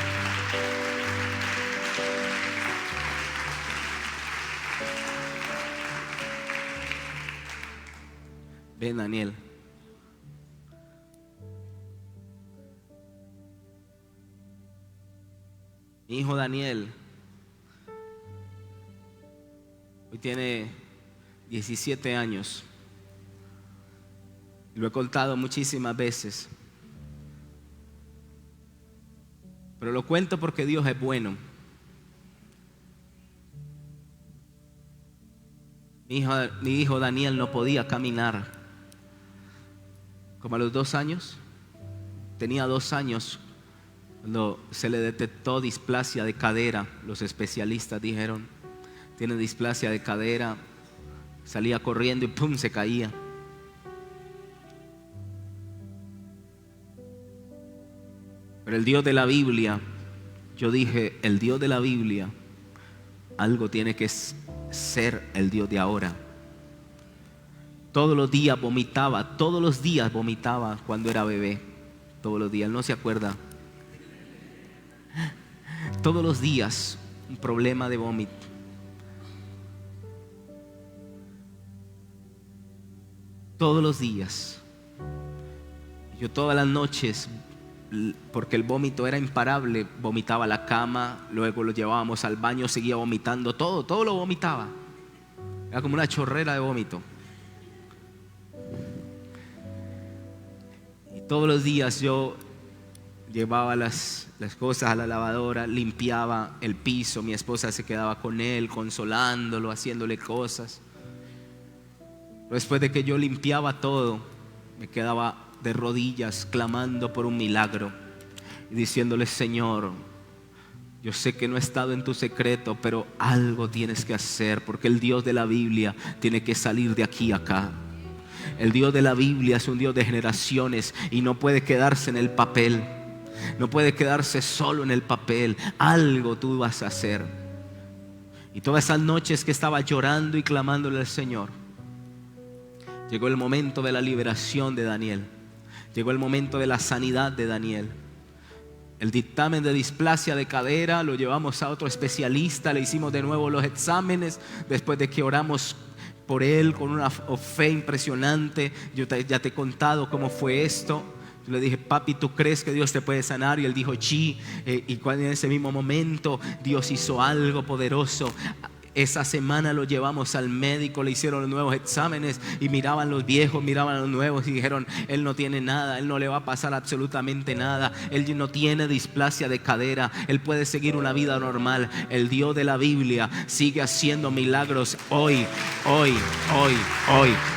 Ven, Daniel. Mi hijo Daniel hoy tiene 17 años. Lo he contado muchísimas veces, pero lo cuento porque Dios es bueno. Mi hijo Daniel no podía caminar. Como a los 2 años, tenía 2 años cuando se le detectó displasia de cadera. Los especialistas dijeron: tiene displasia de cadera. Salía corriendo y ¡pum!, se caía. Pero el Dios de la Biblia, yo dije, el Dios de la Biblia, algo tiene que ser el Dios de ahora. Todos los días vomitaba cuando era bebé. Todos los días, él no se acuerda. Todos los días un problema de vómito. Todos los días. Yo todas las noches, porque el vómito era imparable, vomitaba la cama, luego lo llevábamos al baño, seguía vomitando, todo lo vomitaba. Era como una chorrera de vómito. Y todos los días yo llevaba las cosas a la lavadora, limpiaba el piso, mi esposa se quedaba con él, consolándolo, haciéndole cosas. Pero después de que yo limpiaba todo, me quedaba de rodillas clamando por un milagro y diciéndole: Señor, yo sé que no he estado en tu secreto, pero algo tienes que hacer, porque el Dios de la Biblia tiene que salir de aquí a acá. El Dios de la Biblia es un Dios de generaciones y no puede quedarse en el papel, no puede quedarse solo en el papel. Algo tú vas a hacer. Y todas esas noches que estaba llorando y clamándole al Señor, llegó el momento de la liberación de Daniel. Llegó el momento de la sanidad de Daniel. El dictamen de displasia de cadera lo llevamos a otro especialista, le hicimos de nuevo los exámenes después de que oramos por él con una fe impresionante. Yo ya te he contado cómo fue esto. Yo le dije: papi, ¿tú crees que Dios te puede sanar? Y él dijo: sí. Y en ese mismo momento Dios hizo algo poderoso. Esa semana lo llevamos al médico, le hicieron los nuevos exámenes y miraban los viejos, miraban a los nuevos y dijeron: él no tiene nada, él no le va a pasar absolutamente nada, él no tiene displasia de cadera, él puede seguir una vida normal. El Dios de la Biblia sigue haciendo milagros hoy.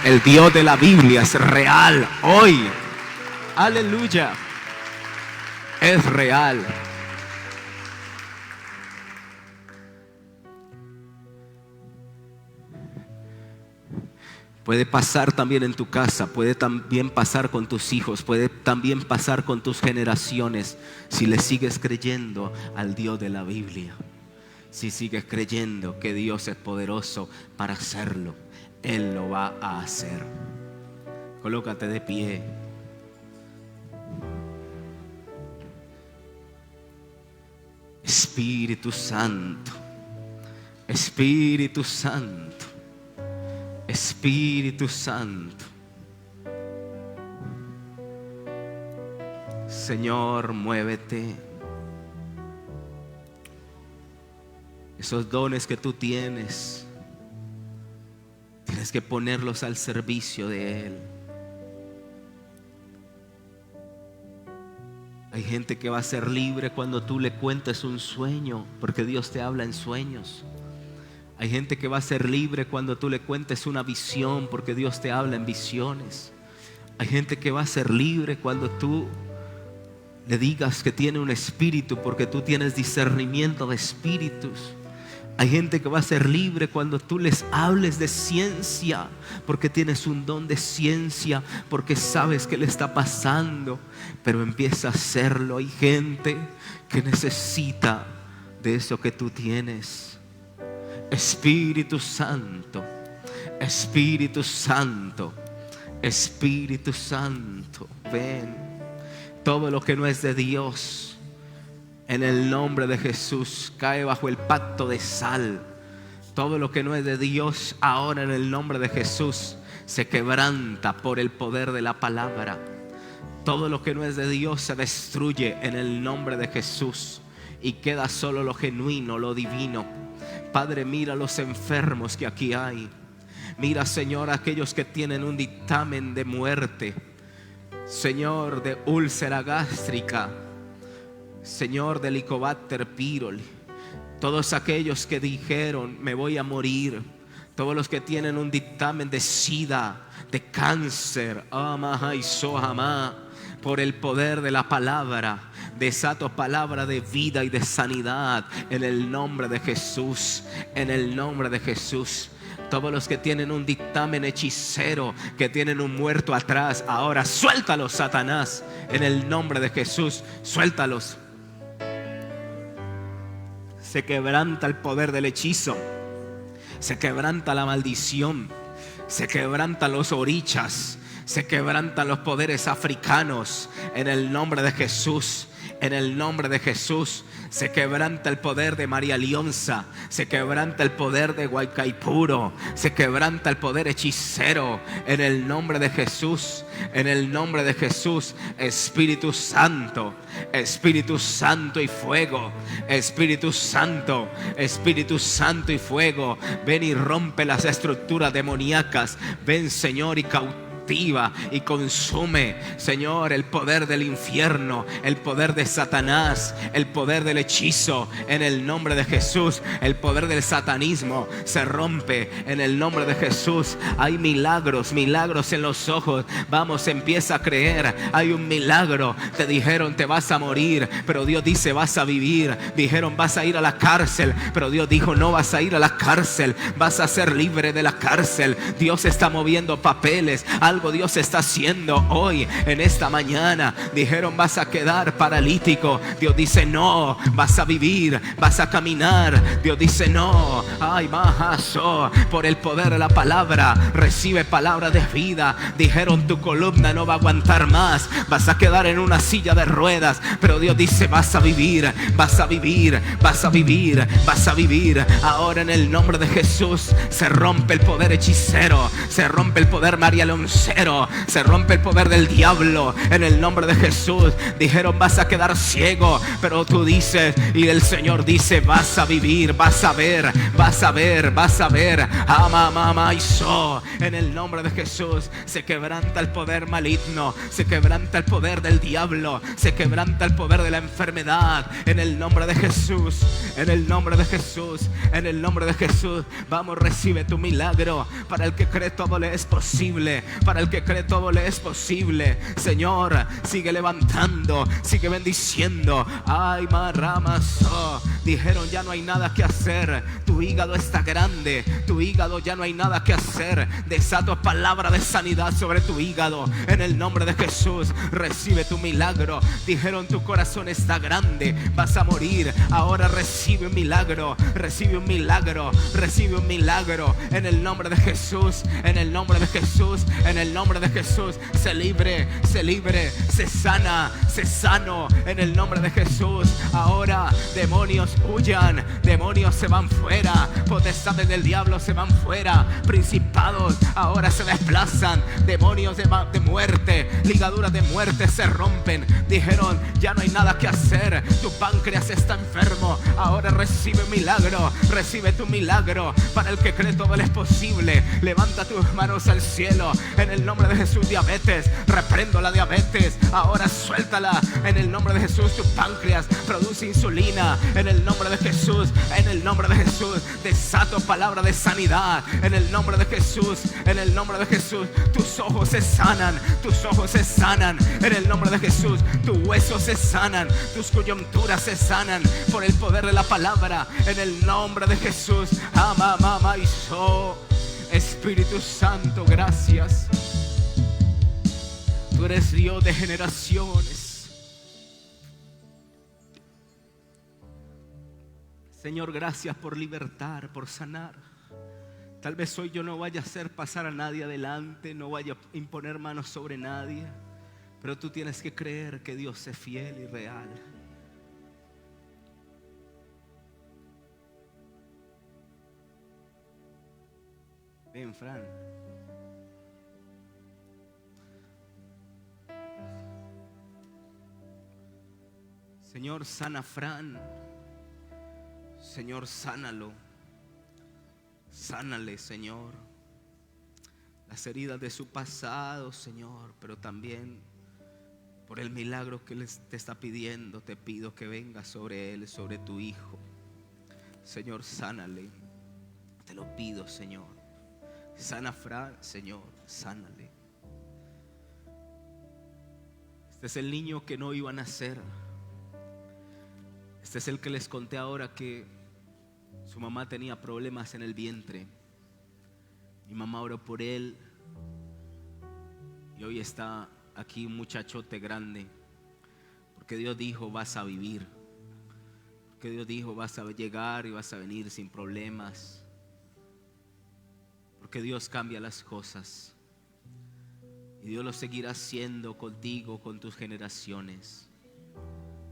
El Dios de la Biblia es real hoy. Aleluya. Es real. Puede pasar también en tu casa, puede también pasar con tus hijos, puede también pasar con tus generaciones, si le sigues creyendo al Dios de la Biblia. Si sigues creyendo que Dios es poderoso para hacerlo, Él lo va a hacer. Colócate de pie. Espíritu Santo, Espíritu Santo, Espíritu Santo. Señor, muévete. Esos dones que tú tienes, tienes que ponerlos al servicio de Él. Hay gente que va a ser libre cuando tú le cuentes un sueño, porque Dios te habla en sueños. Hay gente que va a ser libre cuando tú le cuentes una visión, porque Dios te habla en visiones. Hay gente que va a ser libre cuando tú le digas que tiene un espíritu, porque tú tienes discernimiento de espíritus. Hay gente que va a ser libre cuando tú les hables de ciencia, porque tienes un don de ciencia, porque sabes qué le está pasando, pero empieza a hacerlo. Hay gente que necesita de eso que tú tienes. Espíritu Santo, Espíritu Santo, Espíritu Santo, ven. Todo lo que no es de Dios, en el nombre de Jesús, cae bajo el pacto de sal. Todo lo que no es de Dios, ahora en el nombre de Jesús, se quebranta por el poder de la palabra. Todo lo que no es de Dios se destruye en el nombre de Jesús, y queda solo lo genuino, lo divino. Padre, mira los enfermos que aquí hay. Mira, Señor, aquellos que tienen un dictamen de muerte, Señor, de úlcera gástrica, Señor, de Helicobacter pylori. Todos aquellos que dijeron me voy a morir, todos los que tienen un dictamen de SIDA, de cáncer, por el poder de la palabra, desato palabra de vida y de sanidad en el nombre de Jesús, en el nombre de Jesús. Todos los que tienen un dictamen hechicero, que tienen un muerto atrás, ahora suéltalos, Satanás, en el nombre de Jesús, suéltalos. Se quebranta el poder del hechizo, se quebranta la maldición, se quebrantan los orichas, se quebrantan los poderes africanos en el nombre de Jesús. En el nombre de Jesús se quebranta el poder de María Lionza, se quebranta el poder de Guaycaipuro, se quebranta el poder hechicero en el nombre de Jesús. En el nombre de Jesús, Espíritu Santo, Espíritu Santo y fuego, Espíritu Santo, Espíritu Santo y fuego, ven y rompe las estructuras demoníacas. Ven, Señor, y cautiva y consume, Señor, el poder del infierno, el poder de Satanás, el poder del hechizo en el nombre de Jesús. El poder del satanismo se rompe en el nombre de Jesús. Hay milagros, milagros en los ojos. Vamos, empieza a creer. Hay un milagro. Te dijeron te vas a morir, pero Dios dice vas a vivir. Dijeron vas a ir a la cárcel, pero Dios dijo no vas a ir a la cárcel, vas a ser libre de la cárcel. Dios está moviendo papeles. Algo Dios está haciendo hoy, en esta mañana. Dijeron vas a quedar paralítico. Dios dice no, vas a vivir, vas a caminar. Dios dice no. Ay, majazo, por el poder de la palabra, recibe palabra de vida. Dijeron tu columna no va a aguantar más, vas a quedar en una silla de ruedas, pero Dios dice vas a vivir, vas a vivir, vas a vivir, vas a vivir. Ahora en el nombre de Jesús se rompe el poder hechicero, se rompe el poder marialoncero, se rompe el poder del diablo en el nombre de Jesús. Dijeron vas a quedar ciego, pero tú dices, y el Señor dice vas a vivir, vas a ver, vas a ver, vas a ver. En el nombre de Jesús se quebranta el poder maligno, se quebranta el poder del diablo, se quebranta el poder de la enfermedad en el nombre de Jesús, en el nombre de Jesús, en el nombre de Jesús. Vamos, recibe tu milagro. Para el que cree todo le es posible, para el que cree todo le es posible. Señor, sigue levantando, sigue bendiciendo. Ay, marramazo. Dijeron ya no hay nada que hacer, tu hígado está grande, tu hígado ya no hay nada que hacer. Desato palabra de sanidad sobre tu hígado en el nombre de Jesús. Recibe tu milagro. Dijeron tu corazón está grande, vas a morir. Ahora recibe un milagro, recibe un milagro, recibe un milagro en el nombre de Jesús, en el nombre de Jesús, en el nombre de Jesús. Se libre, se sana, se sano en el nombre de Jesús. Ahora demonios huyan, demonios se van fuera, potestades del diablo se van fuera, principados ahora se desplazan, demonios de muerte, ligaduras de muerte se rompen. Dijeron ya no hay nada que hacer, tu páncreas está enfermo. Ahora recibe un milagro, recibe tu milagro. Para el que cree todo le es posible. Levanta tus manos al cielo en el nombre de Jesús. Diabetes, reprendo la diabetes, ahora suéltala en el nombre de Jesús. Tu páncreas produce insulina en el nombre de Jesús. En el nombre de Jesús desato palabra de sanidad en el nombre de Jesús. En el nombre de Jesús tus ojos se sanan, tus ojos se sanan en el nombre de Jesús. Tus huesos se sanan, tus coyunturas se sanan por el poder de la palabra en el nombre de Jesús. Espíritu Santo, gracias. Tú eres Dios de generaciones. Señor, gracias por libertar, por sanar. Tal vez hoy yo no vaya a hacer pasar a nadie adelante, no vaya a imponer manos sobre nadie, pero tú tienes que creer que Dios es fiel y real. Ven, Fran. Señor, sana a Fran. Señor, sánalo. Sánale, Señor, las heridas de su pasado, Señor, pero también por el milagro que Él te está pidiendo. Te pido que venga sobre Él, sobre tu hijo. Señor, sánale. Te lo pido, Señor. Sana a Fran, Señor, sánale. Este es el niño que no iba a nacer. Este es el que les conté ahora que su mamá tenía problemas en el vientre. Mi mamá oró por él y hoy está aquí un muchachote grande. Porque Dios dijo: vas a vivir. Porque Dios dijo: vas a llegar y vas a venir sin problemas. Porque Dios cambia las cosas y Dios lo seguirá haciendo contigo, con tus generaciones.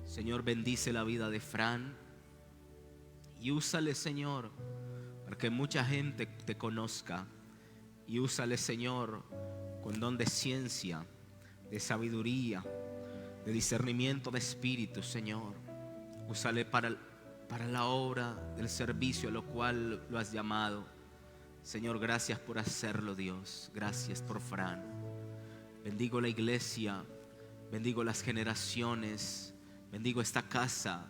Señor, bendice la vida de Fran y úsale, Señor, para que mucha gente te conozca. Y úsale, Señor, con don de ciencia, de sabiduría, de discernimiento de espíritu, Señor. Úsale para la obra del servicio a lo cual lo has llamado. Señor, gracias por hacerlo, Dios. Gracias por Fran. Bendigo la iglesia, bendigo las generaciones, bendigo esta casa,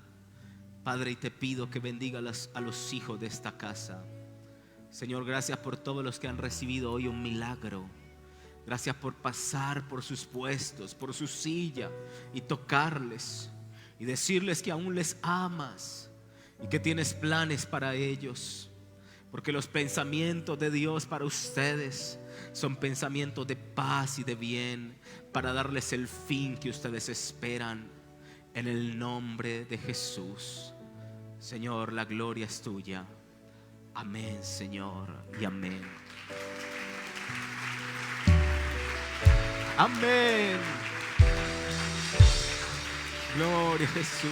Padre, y te pido que bendiga a los hijos de esta casa. Señor, gracias por todos los que han recibido hoy un milagro. Gracias por pasar por sus puestos, por su silla, y tocarles y decirles que aún les amas y que tienes planes para ellos. Porque los pensamientos de Dios para ustedes son pensamientos de paz y de bien, para darles el fin que ustedes esperan. En el nombre de Jesús, Señor, la gloria es tuya. Amén, Señor, y amén. Amén. Gloria a Jesús.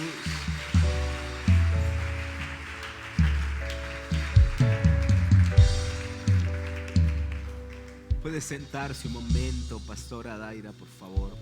Puede sentarse un momento, Pastora Daira, por favor.